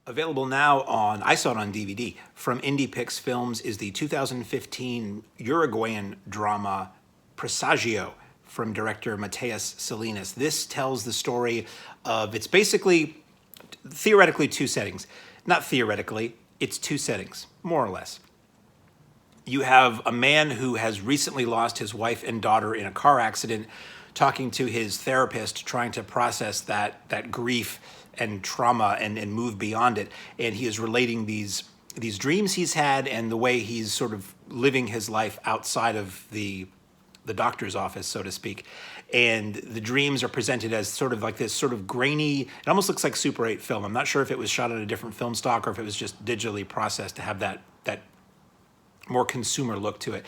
Available now on, I saw it on DVD, from Indiepix Films is the 2015 Uruguayan drama Presagio from director Matías Salinas. This tells the story of, it's basically, theoretically, two settings. Not theoretically, it's two settings, more or less. You have a man who has recently lost his wife and daughter in a car accident, talking to his therapist, trying to process that grief and trauma and move beyond it. And he is relating these dreams he's had and the way he's sort of living his life outside of the doctor's office, so to speak. And the dreams are presented as sort of like this sort of grainy, it almost looks like Super 8 film. I'm not sure if it was shot on a different film stock or if it was just digitally processed to have that more consumer look to it.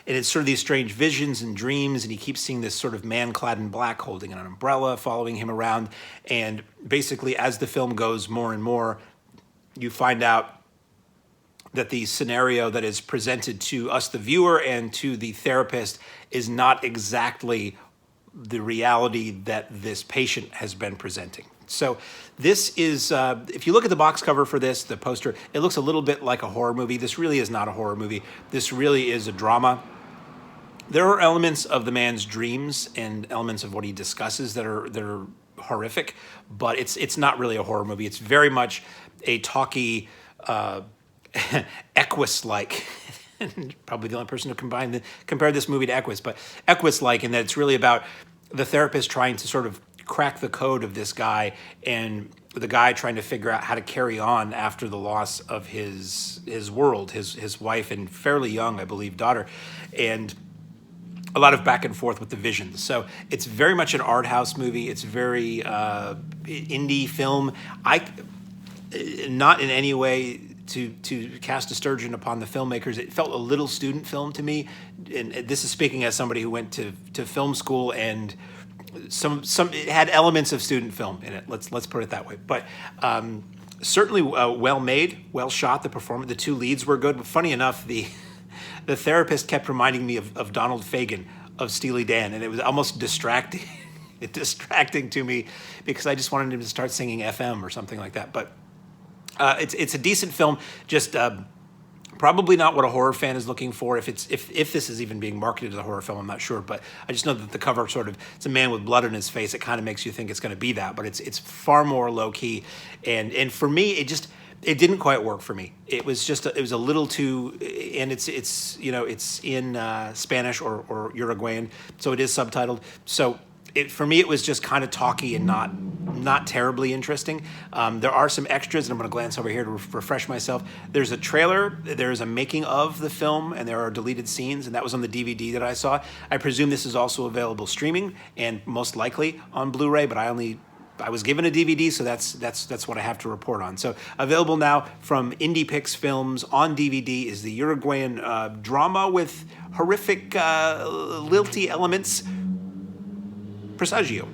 And it's sort of these strange visions and dreams, and he keeps seeing this sort of man clad in black holding an umbrella, following him around. And basically, as the film goes more and more, you find out that the scenario that is presented to us, the viewer, and to the therapist is not exactly the reality that this patient has been presenting. So this is, if you look at the box cover for this, the poster, it looks a little bit like a horror movie. This really is not a horror movie. This really is a drama. There are elements of the man's dreams and elements of what he discusses that are horrific, but it's not really a horror movie. It's very much a talky, Equus-like. Probably the only person who compared this movie to Equus, but Equus-like in that it's really about the therapist trying to sort of crack the code of this guy and the guy trying to figure out how to carry on after the loss of his world, his wife and fairly young, I believe, daughter, and a lot of back and forth with the visions. So it's very much an art house movie. It's very indie film. Not in any way to cast aspersion upon the filmmakers. It felt a little student film to me, and this is speaking as somebody who went to film school, and some it had elements of student film in it. Let's put it that way. But certainly well made, well shot. The two leads were good. But funny enough, the therapist kept reminding me of Donald Fagen of Steely Dan, and it was almost distracting. Distracting to me because I just wanted him to start singing FM or something like that. But it's a decent film, just probably not what a horror fan is looking for. If this is even being marketed as a horror film, I'm not sure. But I just know that the cover it's a man with blood on his face. It kind of makes you think it's going to be that, but it's far more low key. And for me, it didn't quite work for me. It was just it was a little too, and it's in Spanish or Uruguayan, so it is subtitled. So for me, it was just kind of talky and not terribly interesting. There are some extras, and I'm going to glance over here to refresh myself. There's a trailer, there's a making of the film, and there are deleted scenes, and that was on the DVD that I saw. I presume this is also available streaming, and most likely on Blu-ray, but I was given a DVD, so that's what I have to report on. So available now from Indiepix Films on DVD is the Uruguayan drama with horrific lilty elements, Presagio.